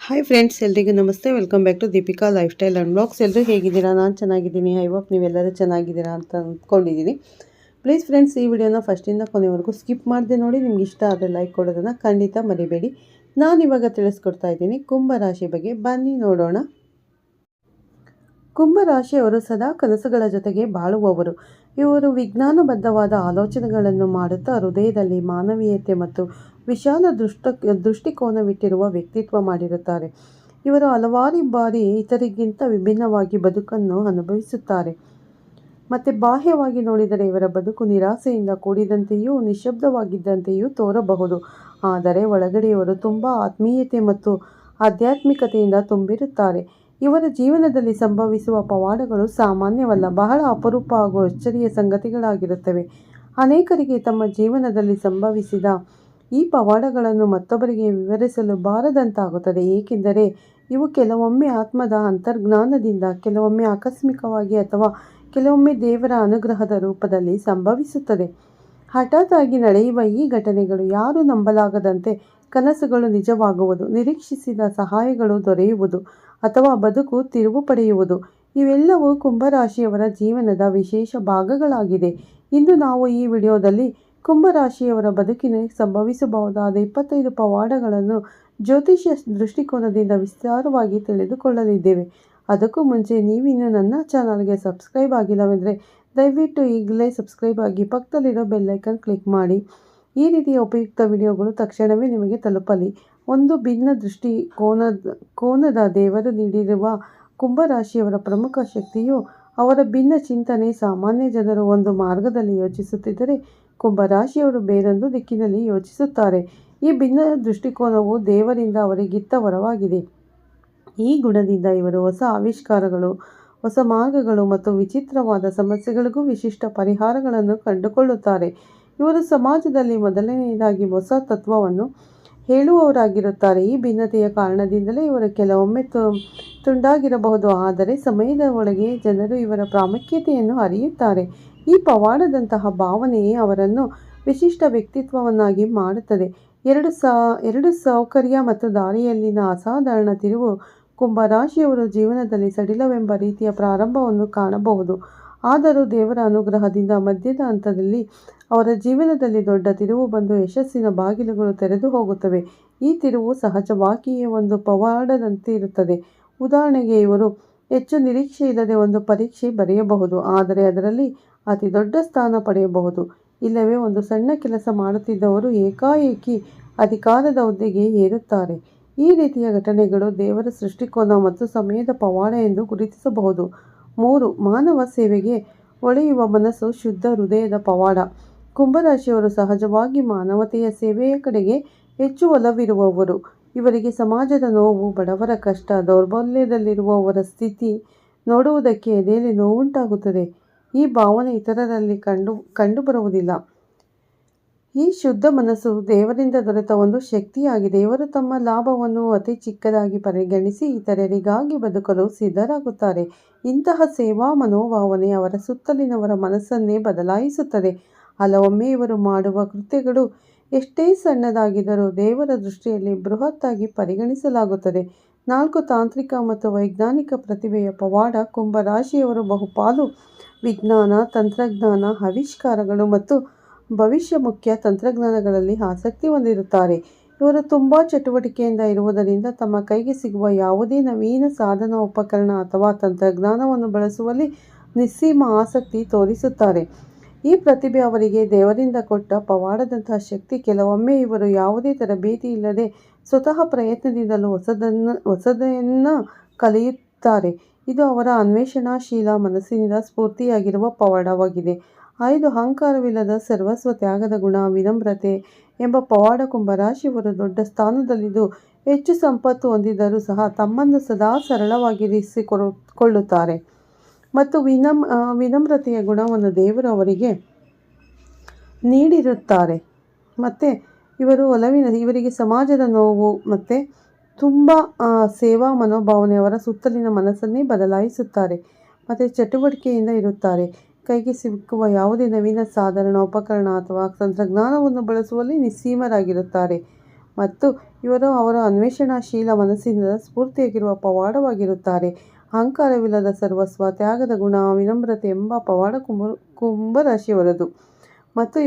Hi friends, ಎಲ್ರಿಗೂ ನಮಸ್ತೆ. Welcome back to Deepika lifestyle and blogs. ಎಲ್ಲರೂ ಹೇಗಿದ್ದೀರಾ? ನಾನು ಚೆನ್ನಾಗಿದ್ದೀನಿ. ಐ ಹೋಪ್ ನೀವೆಲ್ಲರೂ ಚೆನ್ನಾಗಿದ್ದೀರಾ ಅಂತ ಅಂದ್ಕೊಂಡಿದ್ದೀನಿ. ಪ್ಲೀಸ್ ಫ್ರೆಂಡ್ಸ್, ಈ ವಿಡಿಯೋನ ಫಸ್ಟಿಂದ ಕೊನೆವರೆಗೂ ಸ್ಕಿಪ್ ಮಾಡದೆ ನೋಡಿ. ನಿಮ್ಗೆ ಇಷ್ಟ ಆದರೆ ಲೈಕ್ ಕೊಡೋದನ್ನು ಖಂಡಿತ ಮರಿಬೇಡಿ. ನಾನಿವಾಗ ತಿಳಿಸ್ಕೊಡ್ತಾ ಇದ್ದೀನಿ ಕುಂಭರಾಶಿ ಬಗ್ಗೆ. ಬನ್ನಿ ನೋಡೋಣ. ಕುಂಭರಾಶಿಯವರು ಸದಾ ಕನಸುಗಳ ಜೊತೆಗೆ ಬಾಳುವವರು. ಇವರು ವಿಜ್ಞಾನಬದ್ಧವಾದ ಆಲೋಚನೆಗಳನ್ನು ಮಾಡುತ್ತಾ ಹೃದಯದಲ್ಲಿ ಮಾನವೀಯತೆ ಮತ್ತು ವಿಶಾಲ ದೃಷ್ಟಿಕೋನವಿಟ್ಟಿರುವ ವ್ಯಕ್ತಿತ್ವ ಮಾಡಿರುತ್ತಾರೆ. ಇವರು ಹಲವಾರು ಬಾರಿ ಇತರಿಗಿಂತ ವಿಭಿನ್ನವಾಗಿ ಬದುಕನ್ನು ಅನುಭವಿಸುತ್ತಾರೆ. ಮತ್ತು ಬಾಹ್ಯವಾಗಿ ನೋಡಿದರೆ ಇವರ ಬದುಕು ನಿರಾಸೆಯಿಂದ ಕೂಡಿದಂತೆಯೂ ನಿಶ್ಶಬ್ದವಾಗಿದ್ದಂತೆಯೂ ತೋರಬಹುದು. ಆದರೆ ಒಳಗಡೆ ಇವರು ತುಂಬ ಆತ್ಮೀಯತೆ ಮತ್ತು ಆಧ್ಯಾತ್ಮಿಕತೆಯಿಂದ ತುಂಬಿರುತ್ತಾರೆ. ಇವರ ಜೀವನದಲ್ಲಿ ಸಂಭವಿಸುವ ಪವಾಡಗಳು ಸಾಮಾನ್ಯವಲ್ಲ, ಬಹಳ ಅಪರೂಪ ಹಾಗೂ ಅಚ್ಚರಿಯ ಸಂಗತಿಗಳಾಗಿರುತ್ತವೆ. ಅನೇಕರಿಗೆ ತಮ್ಮ ಜೀವನದಲ್ಲಿ ಸಂಭವಿಸಿದ ಈ ಪವಾಡಗಳನ್ನು ಮತ್ತೊಬ್ಬರಿಗೆ ವಿವರಿಸಲು ಬಾರದಂತಾಗುತ್ತದೆ, ಏಕೆಂದರೆ ಇವು ಕೆಲವೊಮ್ಮೆ ಆತ್ಮದ ಅಂತರ್ಜ್ಞಾನದಿಂದ, ಕೆಲವೊಮ್ಮೆ ಆಕಸ್ಮಿಕವಾಗಿ ಅಥವಾ ಕೆಲವೊಮ್ಮೆ ದೇವರ ಅನುಗ್ರಹದ ರೂಪದಲ್ಲಿ ಸಂಭವಿಸುತ್ತದೆ. ಹಠಾತ್ ಆಗಿ ನಡೆಯುವ ಈ ಘಟನೆಗಳು ಯಾರೂ ನಂಬಲಾಗದಂತೆ ಕನಸುಗಳು ನಿಜವಾಗುವುದು, ನಿರೀಕ್ಷಿಸಿದ ಸಹಾಯಗಳು ದೊರೆಯುವುದು ಅಥವಾ ಬದುಕು ತಿರುವು ಪಡೆಯುವುದು ಇವೆಲ್ಲವೂ ಕುಂಭರಾಶಿಯವರ ಜೀವನದ ವಿಶೇಷ ಭಾಗಗಳಾಗಿದೆ. ಇಂದು ನಾವು ಈ ವಿಡಿಯೋದಲ್ಲಿ ಕುಂಭರಾಶಿಯವರ ಬದುಕಿನಲ್ಲಿ ಸಂಭವಿಸಬಹುದಾದ 25 ಪವಾಡಗಳನ್ನು ಜ್ಯೋತಿಷ್ಯ ದೃಷ್ಟಿಕೋನದಿಂದ ವಿಸ್ತಾರವಾಗಿ ತಿಳಿದುಕೊಳ್ಳಲಿದ್ದೇವೆ. ಅದಕ್ಕೂ ಮುಂಚೆ ನೀವಿನ್ನು ನನ್ನ ಚಾನಲ್ಗೆ ಸಬ್ಸ್ಕ್ರೈಬ್ ಆಗಿಲ್ಲವೆಂದರೆ ದಯವಿಟ್ಟು ಈಗಲೇ ಸಬ್ಸ್ಕ್ರೈಬ್ ಆಗಿ ಪಕ್ಕದಲ್ಲಿರೋ ಬೆಲ್ಲೈಕನ್ ಕ್ಲಿಕ್ ಮಾಡಿ. ಈ ರೀತಿಯ ಉಪಯುಕ್ತ ವಿಡಿಯೋಗಳು ತಕ್ಷಣವೇ ನಿಮಗೆ ತಲುಪಲಿ. ಒಂದು ಭಿನ್ನ ಕೋನದ ದೇವರು ನೀಡಿರುವ ಕುಂಭರಾಶಿಯವರ ಪ್ರಮುಖ ಶಕ್ತಿಯು ಅವರ ಭಿನ್ನ ಚಿಂತನೆ. ಸಾಮಾನ್ಯ ಜನರು ಒಂದು ಮಾರ್ಗದಲ್ಲಿ ಯೋಚಿಸುತ್ತಿದ್ದರೆ ಕುಂಭರಾಶಿಯವರು ಬೇರೊಂದು ದಿಕ್ಕಿನಲ್ಲಿ ಯೋಚಿಸುತ್ತಾರೆ. ಈ ಭಿನ್ನ ದೃಷ್ಟಿಕೋನವು ದೇವರಿಂದ ಅವರಿಗಿತ್ತ ವರವಾಗಿದೆ. ಈ ಗುಣದಿಂದ ಇವರು ಹೊಸ ಆವಿಷ್ಕಾರಗಳು, ಹೊಸ ಮಾರ್ಗಗಳು ಮತ್ತು ವಿಚಿತ್ರವಾದ ಸಮಸ್ಯೆಗಳಿಗೂ ವಿಶಿಷ್ಟ ಪರಿಹಾರಗಳನ್ನು ಕಂಡುಕೊಳ್ಳುತ್ತಾರೆ. ಇವರು ಸಮಾಜದಲ್ಲಿ ಮೊದಲನೆಯದಾಗಿ ಹೊಸ ತತ್ವವನ್ನು ಹೇಳುವವರಾಗಿರುತ್ತಾರೆ. ಈ ಭಿನ್ನತೆಯ ಕಾರಣದಿಂದಲೇ ಇವರು ಕೆಲವೊಮ್ಮೆ ತುಂಡಾಗಿರಬಹುದು, ಆದರೆ ಸಮಯದ ಒಳಗೆ ಜನರು ಇವರ ಪ್ರಾಮುಖ್ಯತೆಯನ್ನು ಅರಿಯುತ್ತಾರೆ. ಈ ಪವಾಡದಂತಹ ಭಾವನೆಯೇ ಅವರನ್ನು ವಿಶಿಷ್ಟ ವ್ಯಕ್ತಿತ್ವವನ್ನಾಗಿ ಮಾಡುತ್ತದೆ. ಎರಡು ಸೌಕರ್ಯ ಮತ್ತು ದಾರಿಯಲ್ಲಿನ ಅಸಾಧಾರಣ ತಿರುವು. ಕುಂಭರಾಶಿಯವರು ಜೀವನದಲ್ಲಿ ಸಡಿಲವೆಂಬ ರೀತಿಯ ಪ್ರಾರಂಭವನ್ನು ಕಾಣಬಹುದು, ಆದರೂ ದೇವರ ಅನುಗ್ರಹದಿಂದ ಮಧ್ಯದ ಹಂತದಲ್ಲಿ ಅವರ ಜೀವನದಲ್ಲಿ ದೊಡ್ಡ ತಿರುವು ಬಂದು ಯಶಸ್ಸಿನ ಬಾಗಿಲುಗಳು ತೆರೆದು ಹೋಗುತ್ತವೆ. ಈ ತಿರುವು ಸಹಜವಾಗಿಯೇ ಒಂದು ಪವಾಡದಂತೆ ಇರುತ್ತದೆ. ಉದಾಹರಣೆಗೆ, ಇವರು ಹೆಚ್ಚು ನಿರೀಕ್ಷೆ ಇಲ್ಲದೆ ಒಂದು ಪರೀಕ್ಷೆ ಬರೆಯಬಹುದು, ಆದರೆ ಅದರಲ್ಲಿ ಅತಿ ದೊಡ್ಡ ಸ್ಥಾನ ಪಡೆಯಬಹುದು. ಇಲ್ಲವೇ ಒಂದು ಸಣ್ಣ ಕೆಲಸ ಮಾಡುತ್ತಿದ್ದವರು ಏಕಾಏಕಿ ಅಧಿಕಾರದ ಹುದ್ದೆಗೆ ಏರುತ್ತಾರೆ. ಈ ರೀತಿಯ ಘಟನೆಗಳು ದೇವರ ಸೃಷ್ಟಿಕೋನ ಮತ್ತು ಸಮಯದ ಪವಾಡ ಎಂದು ಗುರುತಿಸಬಹುದು. 3. ಮಾನವ ಸೇವೆಗೆ ಒಳೆಯುವ ಮನಸ್ಸು, ಶುದ್ಧ ಹೃದಯದ ಪವಾಡ. ಕುಂಭರಾಶಿಯವರು ಸಹಜವಾಗಿ ಮಾನವತೆಯ ಸೇವೆಯ ಕಡೆಗೆ ಹೆಚ್ಚು ಒಲವಿರುವವರು. ಇವರಿಗೆ ಸಮಾಜದ ನೋವು, ಬಡವರ ಕಷ್ಟ, ದೌರ್ಬಲ್ಯದಲ್ಲಿರುವವರ ಸ್ಥಿತಿ ನೋಡುವುದಕ್ಕೆ ಎದೆಯಲ್ಲಿ ನೋವುಂಟಾಗುತ್ತದೆ. ಈ ಭಾವನೆ ಇತರರಲ್ಲಿ ಕಂಡುಬರುವುದಿಲ್ಲ. ಈ ಶುದ್ಧ ಮನಸ್ಸು ದೇವರಿಂದ ದೊರೆತ ಒಂದು ಶಕ್ತಿಯಾಗಿದೆ. ಇವರು ತಮ್ಮ ಲಾಭವನ್ನು ಅತಿ ಚಿಕ್ಕದಾಗಿ ಪರಿಗಣಿಸಿ ಇತರರಿಗಾಗಿ ಬದುಕಲು ಸಿದ್ಧರಾಗುತ್ತಾರೆ. ಇಂತಹ ಸೇವಾ ಮನೋಭಾವನೆ ಅವರ ಸುತ್ತಲಿನವರ ಮನಸ್ಸನ್ನೇ ಬದಲಾಯಿಸುತ್ತದೆ. ಹಲವೊಮ್ಮೆ ಇವರು ಮಾಡುವ ಕೃತ್ಯಗಳು ಎಷ್ಟೇ ಸಣ್ಣದಾಗಿದ್ದರೂ ದೇವರ ದೃಷ್ಟಿಯಲ್ಲಿ ಬೃಹತ್ತಾಗಿ ಪರಿಗಣಿಸಲಾಗುತ್ತದೆ. 4. ತಾಂತ್ರಿಕ ಮತ್ತು ವೈಜ್ಞಾನಿಕ ಪ್ರತಿಭೆಯ ಪವಾಡ. ಕುಂಭರಾಶಿಯವರು ಬಹುಪಾಲು ವಿಜ್ಞಾನ, ತಂತ್ರಜ್ಞಾನ, ಆವಿಷ್ಕಾರಗಳು ಮತ್ತು ಭವಿಷ್ಯಮುಖ್ಯ ತಂತ್ರಜ್ಞಾನಗಳಲ್ಲಿ ಆಸಕ್ತಿ ಹೊಂದಿರುತ್ತಾರೆ. ಇವರು ತುಂಬ ಚಟುವಟಿಕೆಯಿಂದ ಇರುವುದರಿಂದ ತಮ್ಮ ಕೈಗೆ ಸಿಗುವ ಯಾವುದೇ ನವೀನ ಸಾಧನ, ಉಪಕರಣ ಅಥವಾ ತಂತ್ರಜ್ಞಾನವನ್ನು ಬಳಸುವಲ್ಲಿ ನಿಸ್ಸೀಮ ಆಸಕ್ತಿ ತೋರಿಸುತ್ತಾರೆ. ಈ ಪ್ರತಿಭೆ ಅವರಿಗೆ ದೇವರಿಂದ ಕೊಟ್ಟ ಪವಾಡದಂತಹ ಶಕ್ತಿ. ಕೆಲವೊಮ್ಮೆ ಇವರು ಯಾವುದೇ ತರಬೇತಿ ಇಲ್ಲದೆ ಸ್ವತಃ ಪ್ರಯತ್ನದಿಂದಲೂ ಹೊಸದನ್ನು ಕಲಿಯುತ್ತಾರೆ. ಇದು ಅವರ ಅನ್ವೇಷಣಾಶೀಲ ಮನಸ್ಸಿನಿಂದ ಸ್ಫೂರ್ತಿಯಾಗಿರುವ ಪವಾಡವಾಗಿದೆ. 5. ಅಹಂಕಾರವಿಲ್ಲದ ಸರ್ವಸ್ವ ತ್ಯಾಗದ ಗುಣ, ವಿನಮ್ರತೆ ಎಂಬ ಪವಾಡ. ಕುಂಭರಾಶಿಯವರು ದೊಡ್ಡ ಸ್ಥಾನದಲ್ಲಿದ್ದು ಹೆಚ್ಚು ಸಂಪತ್ತು ಹೊಂದಿದ್ದರೂ ಸಹ ತಮ್ಮನ್ನು ಸದಾ ಸರಳವಾಗಿರಿಸಿಕೊಳ್ಳುತ್ತಾರೆ ಮತ್ತು ವಿನಮ್ರತೆಯ ಗುಣವನ್ನು ದೇವರು ಅವರಿಗೆ ನೀಡಿರುತ್ತಾರೆ. ಮತ್ತು ಇವರಿಗೆ ಸಮಾಜದ ನೋವು ಮತ್ತು ತುಂಬ ಸೇವಾ ಮನೋಭಾವನೆ ಅವರ ಸುತ್ತಲಿನ ಮನಸ್ಸನ್ನೇ ಬದಲಾಯಿಸುತ್ತಾರೆ ಮತ್ತು ಚಟುವಟಿಕೆಯಿಂದ ಇರುತ್ತಾರೆ. ಕೈಗೆ ಸಿಕ್ಕುವ ಯಾವುದೇ ನವೀನ ಸಾಧನ, ಉಪಕರಣ ಅಥವಾ ತಂತ್ರಜ್ಞಾನವನ್ನು ಬಳಸುವಲ್ಲಿ ನಿಸ್ಸೀಮರಾಗಿರುತ್ತಾರೆ ಮತ್ತು ಇವರು ಅವರ ಅನ್ವೇಷಣಾಶೀಲ ಮನಸ್ಸಿನಿಂದ ಸ್ಫೂರ್ತಿಯಾಗಿರುವ ಪವಾಡವಾಗಿರುತ್ತಾರೆ. ಅಹಂಕಾರವಿಲ್ಲದ ಸರ್ವಸ್ವ, ತ್ಯಾಗದ ಗುಣ, ವಿನಮ್ರತೆ ಎಂಬ ಪವಾಡ ಕುಂಭರಾಶಿಯವರದು. ಮತ್ತು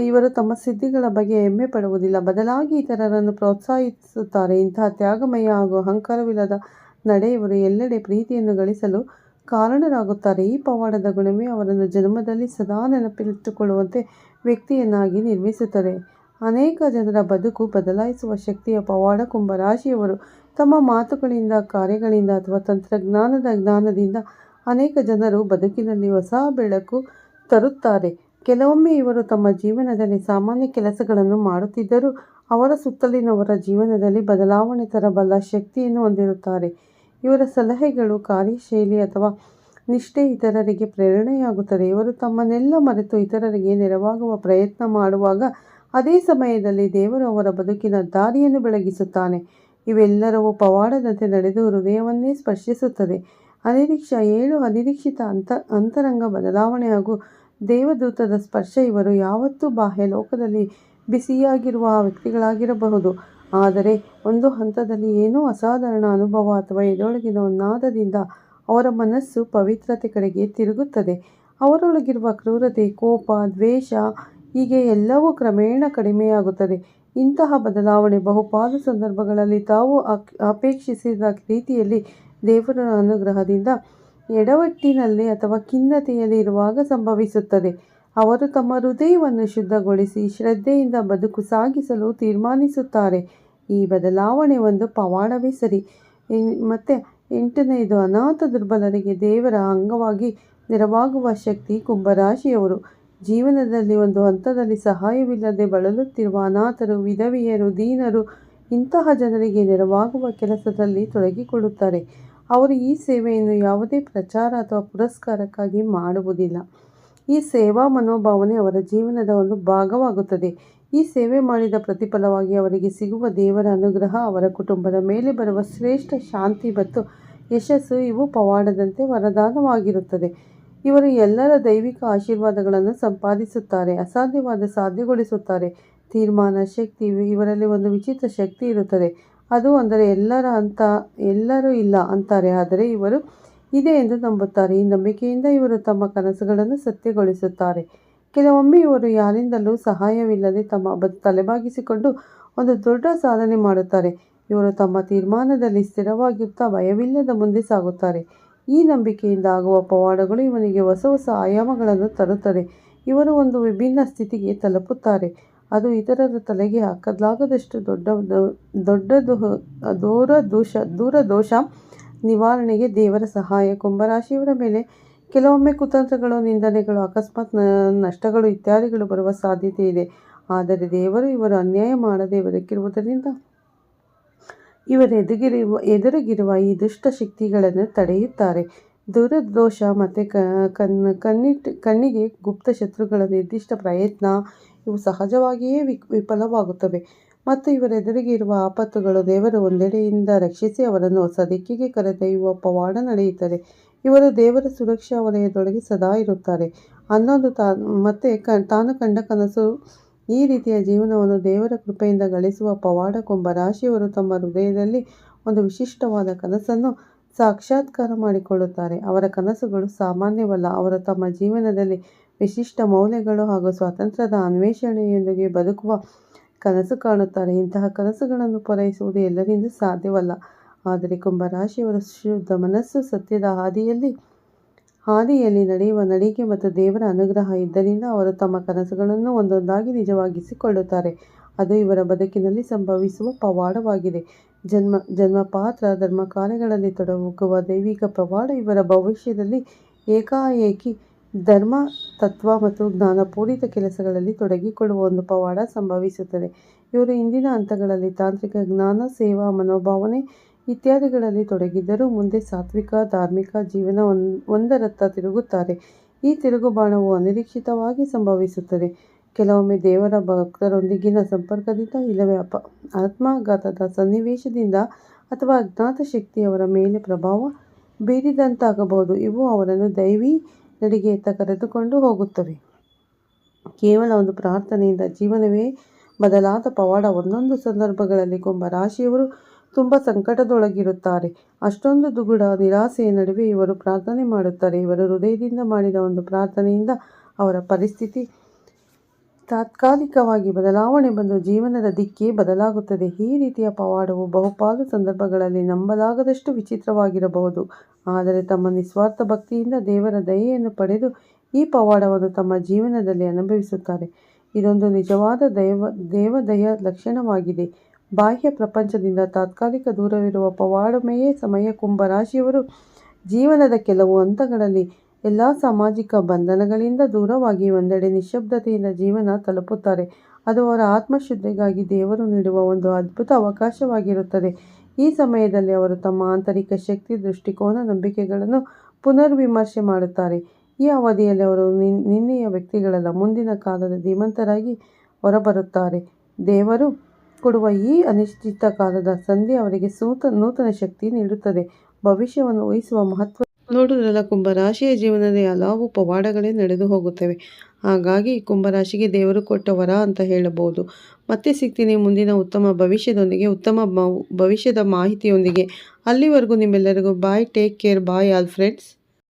ಇವರು ತಮ್ಮ ಸಿದ್ಧಿಗಳ ಬಗ್ಗೆ ಹೆಮ್ಮೆ ಪಡುವುದಿಲ್ಲ, ಬದಲಾಗಿ ಇತರರನ್ನು ಪ್ರೋತ್ಸಾಹಿಸುತ್ತಾರೆ. ಇಂತಹ ತ್ಯಾಗಮಯ ಹಾಗೂ ಅಹಂಕಾರವಿಲ್ಲದ ನಡೆ ಇವರು ಎಲ್ಲೆಡೆ ಪ್ರೀತಿಯನ್ನು ಗಳಿಸಲು ಕಾರಣರಾಗುತ್ತಾರೆ. ಈ ಪವಾಡದ ಗುಣವೇ ಅವರನ್ನು ಜನ್ಮದಲ್ಲಿ ಸದಾ ನೆನಪಿಟ್ಟುಕೊಳ್ಳುವಂತೆ ವ್ಯಕ್ತಿಯನ್ನಾಗಿ ನಿರ್ಮಿಸುತ್ತದೆ. ಅನೇಕ ಜನರ ಬದುಕು ಬದಲಾಯಿಸುವ ಶಕ್ತಿಯ ಪವಾಡ ಕುಂಭರಾಶಿಯವರು ತಮ್ಮ ಮಾತುಗಳಿಂದ, ಕಾರ್ಯಗಳಿಂದ ಅಥವಾ ತಂತ್ರಜ್ಞಾನದ ಜ್ಞಾನದಿಂದ ಅನೇಕ ಜನರು ಬದುಕಿನಲ್ಲಿ ಹೊಸ ಬೆಳಕು ತರುತ್ತಾರೆ. ಕೆಲವೊಮ್ಮೆ ಇವರು ತಮ್ಮ ಜೀವನದಲ್ಲಿ ಸಾಮಾನ್ಯ ಕೆಲಸಗಳನ್ನು ಮಾಡುತ್ತಿದ್ದರೂ ಅವರ ಸುತ್ತಲಿನವರ ಜೀವನದಲ್ಲಿ ಬದಲಾವಣೆ ತರಬಲ್ಲ ಶಕ್ತಿಯನ್ನು ಹೊಂದಿರುತ್ತಾರೆ. ಇವರ ಸಲಹೆಗಳು, ಕಾರ್ಯಶೈಲಿ ಅಥವಾ ನಿಷ್ಠೆ ಇತರರಿಗೆ ಪ್ರೇರಣೆಯಾಗುತ್ತದೆ. ಇವರು ತಮ್ಮನ್ನೆಲ್ಲ ಮರೆತು ಇತರರಿಗೆ ನೆರವಾಗುವ ಪ್ರಯತ್ನ ಮಾಡುವಾಗ ಅದೇ ಸಮಯದಲ್ಲಿ ದೇವರು ಅವರ ಬದುಕಿನ ದಾರಿಯನ್ನು ಬೆಳಗಿಸುತ್ತಾನೆ. ಇವೆಲ್ಲವೂ ಪವಾಡದಂತೆ ನಡೆದು ಹೃದಯವನ್ನೇ ಸ್ಪರ್ಶಿಸುತ್ತದೆ. ಅನಿರೀಕ್ಷಿತ ಅಂತರಂಗ ಬದಲಾವಣೆ ಹಾಗೂ ದೇವದೂತದ ಸ್ಪರ್ಶ. ಇವರು ಯಾವತ್ತೂ ಬಾಹ್ಯ ಲೋಕದಲ್ಲಿ ಬಿಸಿಯಾಗಿರುವ ವ್ಯಕ್ತಿಗಳಾಗಿರಬಹುದು, ಆದರೆ ಒಂದು ಹಂತದಲ್ಲಿ ಏನೋ ಅಸಾಧಾರಣ ಅನುಭವ ಅಥವಾ ಎದೆಯೊಳಗಿನ ನಾದದಿಂದ ಅವರ ಮನಸ್ಸು ಪವಿತ್ರತೆ ಕಡೆಗೆ ತಿರುಗುತ್ತದೆ. ಅವರೊಳಗಿರುವ ಕ್ರೂರತೆ, ಕೋಪ, ದ್ವೇಷ ಹೀಗೆ ಎಲ್ಲವೂ ಕ್ರಮೇಣ ಕಡಿಮೆಯಾಗುತ್ತದೆ. ಇಂತಹ ಬದಲಾವಣೆ ಬಹುಪಾಲು ಸಂದರ್ಭಗಳಲ್ಲಿ ತಾವು ಅಪೇಕ್ಷಿಸಿದ ರೀತಿಯಲ್ಲಿ ದೇವರ ಅನುಗ್ರಹದಿಂದ ಎಡವಟ್ಟಿನಲ್ಲಿ ಅಥವಾ ಖಿನ್ನತೆಯಲ್ಲಿ ಇರುವಾಗ ಸಂಭವಿಸುತ್ತದೆ. ಅವರು ತಮ್ಮ ಹೃದಯವನ್ನು ಶುದ್ಧಗೊಳಿಸಿ ಶ್ರದ್ಧೆಯಿಂದ ಬದುಕು ಸಾಗಿಸಲು ತೀರ್ಮಾನಿಸುತ್ತಾರೆ. ಈ ಬದಲಾವಣೆ ಒಂದು ಪವಾಡವೇ ಸರಿ. ಮತ್ತು 8ನೇದು, ಅನಾಥ ದುರ್ಬಲರಿಗೆ ದೇವರ ಅಂಗವಾಗಿ ನೆರವಾಗುವ ಶಕ್ತಿ. ಕುಂಭರಾಶಿಯವರು ಜೀವನದಲ್ಲಿ ಒಂದು ಹಂತದಲ್ಲಿ ಸಹಾಯವಿಲ್ಲದೆ ಬಳಲುತ್ತಿರುವ ಅನಾಥರು, ವಿಧವೆಯರು, ದೀನರು ಇಂತಹ ಜನರಿಗೆ ನೆರವಾಗುವ ಕೆಲಸದಲ್ಲಿ ತೊಡಗಿಕೊಳ್ಳುತ್ತಾರೆ. ಅವರು ಈ ಸೇವೆಯನ್ನು ಯಾವುದೇ ಪ್ರಚಾರ ಅಥವಾ ಪುರಸ್ಕಾರಕ್ಕಾಗಿ ಮಾಡುವುದಿಲ್ಲ. ಈ ಸೇವಾ ಮನೋಭಾವನೆ ಅವರ ಜೀವನದ ಒಂದು ಭಾಗವಾಗುತ್ತದೆ. ಈ ಸೇವೆ ಮಾಡಿದ ಪ್ರತಿಫಲವಾಗಿ ಅವರಿಗೆ ಸಿಗುವ ದೇವರ ಅನುಗ್ರಹ, ಅವರ ಕುಟುಂಬದ ಮೇಲೆ ಬರುವ ಶ್ರೇಷ್ಠ ಶಾಂತಿ ಮತ್ತು ಯಶಸ್ಸು ಇವು ಪವಾಡದಂತೆ ವರದಾನವಾಗಿರುತ್ತದೆ. ಇವರು ಎಲ್ಲರ ದೈವಿಕ ಆಶೀರ್ವಾದಗಳನ್ನು ಸಂಪಾದಿಸುತ್ತಾರೆ, ಅಸಾಧ್ಯವಾದ ಸಾಧ್ಯಗೊಳಿಸುತ್ತಾರೆ. ತೀರ್ಮಾನ ಶಕ್ತಿ. ಇವರಲ್ಲಿ ಒಂದು ವಿಚಿತ್ರ ಶಕ್ತಿ ಇರುತ್ತದೆ. ಅದು ಅಂದರೆ ಎಲ್ಲರೂ ಇಲ್ಲ ಅಂತಾರೆ, ಆದರೆ ಇವರು ಇದೆ ಎಂದು ನಂಬುತ್ತಾರೆ. ಈ ನಂಬಿಕೆಯಿಂದ ಇವರು ತಮ್ಮ ಕನಸುಗಳನ್ನು ಸತ್ಯಗೊಳಿಸುತ್ತಾರೆ. ಕೆಲವೊಮ್ಮೆ ಇವರು ಯಾರಿಂದಲೂ ಸಹಾಯವಿಲ್ಲದೆ ತಮ್ಮ ತಲೆಬಾಗಿಸಿಕೊಂಡು ಒಂದು ದೊಡ್ಡ ಸಾಧನೆ ಮಾಡುತ್ತಾರೆ. ಇವರು ತಮ್ಮ ತೀರ್ಮಾನದಲ್ಲಿ ಸ್ಥಿರವಾಗಿರುತ್ತಾ ಭಯವಿಲ್ಲದ ಮುಂದೆ ಸಾಗುತ್ತಾರೆ. ಈ ನಂಬಿಕೆಯಿಂದ ಆಗುವ ಪವಾಡಗಳು ಇವನಿಗೆ ಹೊಸ ಹೊಸ ಆಯಾಮಗಳನ್ನು ತರುತ್ತದೆ. ಇವರು ಒಂದು ವಿಭಿನ್ನ ಸ್ಥಿತಿಗೆ ತಲುಪುತ್ತಾರೆ, ಅದು ಇತರರ ತಲೆಗೆ ಹಾಕಲಾಗದಷ್ಟು ದೂರದೋಷ ನಿವಾರಣೆಗೆ ದೇವರ ಸಹಾಯ. ಕುಂಭರಾಶಿಯವರ ಮೇಲೆ ಕೆಲವೊಮ್ಮೆ ಕುತಂತ್ರಗಳು, ನಿಂದನೆಗಳು, ಅಕಸ್ಮಾತ್ ನಷ್ಟಗಳು ಇತ್ಯಾದಿಗಳು ಬರುವ ಸಾಧ್ಯತೆ ಇದೆ. ಆದರೆ ದೇವರು ಇವರು ಅನ್ಯಾಯ ಮಾಡದೆ ಬದುಕಿರುವುದರಿಂದ ಇವರ ಎದುರಿಗಿರುವ ಈ ದುಷ್ಟ ಶಕ್ತಿಗಳನ್ನು ತಡೆಯುತ್ತಾರೆ. ದೂರದೋಷ ಮತ್ತು ಕಣ್ಣಿಗೆ ಗುಪ್ತ ಶತ್ರುಗಳ ನಿರ್ದಿಷ್ಟ ಪ್ರಯತ್ನ ಇವು ಸಹಜವಾಗಿಯೇ ವಿಫಲವಾಗುತ್ತವೆ ಮತ್ತು ಇವರೆದುರಿಗೆ ಇರುವ ಆಪತ್ತುಗಳು ದೇವರು ಒಂದೆಡೆಯಿಂದ ರಕ್ಷಿಸಿ ಅವರನ್ನು ಹೊಸ ದಿಕ್ಕಿಗೆ ಕರೆದೊಯ್ಯುವ ಪವಾಡ ನಡೆಯುತ್ತದೆ. ಇವರು ದೇವರ ಸುರಕ್ಷಾ ವಲಯದೊಳಗೆ ಸದಾ ಇರುತ್ತಾರೆ. ತಾನು ಕಂಡ ಕನಸು ಈ ರೀತಿಯ ಜೀವನವನ್ನು ದೇವರ ಕೃಪೆಯಿಂದ ಗಳಿಸುವ ಪವಾಡ. ಕುಂಭರಾಶಿಯವರು ತಮ್ಮ ಹೃದಯದಲ್ಲಿ ಒಂದು ವಿಶಿಷ್ಟವಾದ ಕನಸನ್ನು ಸಾಕ್ಷಾತ್ಕಾರ ಮಾಡಿಕೊಳ್ಳುತ್ತಾರೆ. ಅವರ ಕನಸುಗಳು ಸಾಮಾನ್ಯವಲ್ಲ. ಅವರು ತಮ್ಮ ಜೀವನದಲ್ಲಿ ವಿಶಿಷ್ಟ ಮೌಲ್ಯಗಳು ಹಾಗೂ ಸ್ವಾತಂತ್ರ್ಯದ ಅನ್ವೇಷಣೆಯೊಂದಿಗೆ ಬದುಕುವ ಕನಸು ಕಾಣುತ್ತಾರೆ. ಇಂತಹ ಕನಸುಗಳನ್ನು ಪೂರೈಸುವುದು ಎಲ್ಲರಿಂದ ಸಾಧ್ಯವಲ್ಲ. ಆದರೆ ಕುಂಭರಾಶಿಯವರ ಶುದ್ಧ ಮನಸ್ಸು, ಸತ್ಯದ ಹಾದಿಯಲ್ಲಿ ನಡೆಯುವ ನಡಿಗೆ ಮತ್ತು ದೇವರ ಅನುಗ್ರಹ ಇದ್ದರಿಂದ ಅವರು ತಮ್ಮ ಕನಸುಗಳನ್ನು ಒಂದೊಂದಾಗಿ ನಿಜವಾಗಿಸಿಕೊಳ್ಳುತ್ತಾರೆ. ಅದು ಇವರ ಬದುಕಿನಲ್ಲಿ ಸಂಭವಿಸುವ ಪವಾಡವಾಗಿದೆ. ಜನ್ಮಪಾತ್ರ ಧರ್ಮ ಕಾರ್ಯಗಳಲ್ಲಿ ತೊಡಗುವ ದೈವಿಕ ಪವಾಡ. ಇವರ ಭವಿಷ್ಯದಲ್ಲಿ ಏಕಾಏಕಿ ಧರ್ಮ, ತತ್ವ ಮತ್ತು ಜ್ಞಾನಪೂರಿತ ಕೆಲಸಗಳಲ್ಲಿ ತೊಡಗಿಕೊಳ್ಳುವ ಒಂದು ಪವಾಡ ಸಂಭವಿಸುತ್ತದೆ. ಇವರು ಇಂದಿನ ಹಂತಗಳಲ್ಲಿ ತಾಂತ್ರಿಕ ಜ್ಞಾನ, ಸೇವಾ ಮನೋಭಾವನೆ ಇತ್ಯಾದಿಗಳಲ್ಲಿ ತೊಡಗಿದ್ದರೂ ಮುಂದೆ ಸಾತ್ವಿಕ, ಧಾರ್ಮಿಕ ಜೀವನ ಒಂದರತ್ತ ತಿರುಗುತ್ತಾರೆ. ಈ ತಿರುಗುಬಾಣವು ಅನಿರೀಕ್ಷಿತವಾಗಿ ಸಂಭವಿಸುತ್ತದೆ. ಕೆಲವೊಮ್ಮೆ ದೇವರ ಭಕ್ತರೊಂದಿಗಿನ ಸಂಪರ್ಕದಿಂದ, ಇಲ್ಲವೇ ಆತ್ಮಘಾತದ ಸನ್ನಿವೇಶದಿಂದ ಅಥವಾ ಅಜ್ಞಾತ ಶಕ್ತಿ ಅವರ ಮೇಲೆ ಪ್ರಭಾವ ಬೀರಿದಂತಾಗಬಹುದು. ಇವು ಅವರನ್ನು ದೈವಿ ನಡಿಗೆಯತ್ತ ಕರೆದುಕೊಂಡು ಹೋಗುತ್ತವೆ. ಕೇವಲ ಒಂದು ಪ್ರಾರ್ಥನೆಯಿಂದ ಜೀವನವೇ ಬದಲಾದ ಪವಾಡ. ಒಂದೊಂದು ಸಂದರ್ಭಗಳಲ್ಲಿ ಕುಂಭರಾಶಿಯವರು ತುಂಬ ಸಂಕಟದೊಳಗಿರುತ್ತಾರೆ. ಅಷ್ಟೊಂದು ದುಗುಡ ನಿರಾಸೆಯ ನಡುವೆ ಇವರು ಪ್ರಾರ್ಥನೆ ಮಾಡುತ್ತಾರೆ. ಇವರು ಹೃದಯದಿಂದ ಮಾಡಿದ ಒಂದು ಪ್ರಾರ್ಥನೆಯಿಂದ ಅವರ ಪರಿಸ್ಥಿತಿ ತಾತ್ಕಾಲಿಕವಾಗಿ ಬದಲಾವಣೆ ಬಂದು ಜೀವನದ ದಿಕ್ಕೇ ಬದಲಾಗುತ್ತದೆ. ಈ ರೀತಿಯ ಪವಾಡವು ಬಹುಪಾಲು ಸಂದರ್ಭಗಳಲ್ಲಿ ನಂಬಲಾಗದಷ್ಟು ವಿಚಿತ್ರವಾಗಿರಬಹುದು. ಆದರೆ ತಮ್ಮ ನಿಸ್ವಾರ್ಥ ಭಕ್ತಿಯಿಂದ ದೇವರ ದಯೆಯನ್ನು ಪಡೆದು ಈ ಪವಾಡವನ್ನು ತಮ್ಮ ಜೀವನದಲ್ಲಿ ಅನುಭವಿಸುತ್ತಾರೆ. ಇದೊಂದು ನಿಜವಾದ ದೇವದಯ ಲಕ್ಷಣವಾಗಿದೆ. ಬಾಹ್ಯ ಪ್ರಪಂಚದಿಂದ ತಾತ್ಕಾಲಿಕ ದೂರವಿರುವ ಪವಾಡಮಯೇ ಸಮಯ. ಕುಂಭರಾಶಿಯವರು ಜೀವನದ ಕೆಲವು ಹಂತಗಳಲ್ಲಿ ಎಲ್ಲ ಸಾಮಾಜಿಕ ಬಂಧನಗಳಿಂದ ದೂರವಾಗಿ ಒಂದೆಡೆ ನಿಶ್ಶಬ್ದತೆಯಿಂದ ಜೀವನ ತಲುಪುತ್ತಾರೆ. ಅದು ಅವರ ಆತ್ಮಶುದ್ಧಿಗಾಗಿ ದೇವರು ನೀಡುವ ಒಂದು ಅದ್ಭುತ ಅವಕಾಶವಾಗಿರುತ್ತದೆ. ಈ ಸಮಯದಲ್ಲಿ ಅವರು ತಮ್ಮ ಆಂತರಿಕ ಶಕ್ತಿ, ದೃಷ್ಟಿಕೋನ, ನಂಬಿಕೆಗಳನ್ನು ಪುನರ್ವಿಮರ್ಶೆ ಮಾಡುತ್ತಾರೆ. ಈ ಅವಧಿಯಲ್ಲಿ ಅವರು ನಿನ್ನೆಯ ವ್ಯಕ್ತಿಗಳಲ್ಲ, ಮುಂದಿನ ಕಾಲದ ಧೀಮಂತರಾಗಿ ಹೊರಬರುತ್ತಾರೆ. ದೇವರು ಕೊಡುವ ಈ ಅನಿಶ್ಚಿತ ಕಾಲದ ಸಂಧಿ ಅವರಿಗೆ ನೂತನ ಶಕ್ತಿ ನೀಡುತ್ತದೆ. ಭವಿಷ್ಯವನ್ನು ಊಹಿಸುವ ಮಹತ್ವ. ನೋಡುವುದಲ್ಲ, ಕುಂಭರಾಶಿಯ ಜೀವನದ ಹಲವು ಪವಾಡಗಳೇ ನಡೆದು ಹೋಗುತ್ತವೆ. ಹಾಗಾಗಿ ಕುಂಭರಾಶಿಗೆ ದೇವರು ಕೊಟ್ಟ ವರ ಅಂತ ಹೇಳಬಹುದು. ಮತ್ತೆ ಸಿಗ್ತೀನಿ ಮುಂದಿನ ಉತ್ತಮ ಭವಿಷ್ಯದೊಂದಿಗೆ, ಉತ್ತಮ ಭವಿಷ್ಯದ ಮಾಹಿತಿಯೊಂದಿಗೆ. ಅಲ್ಲಿವರೆಗೂ ನಿಮ್ಮೆಲ್ಲರಿಗೂ bye. Take care. Bye all friends.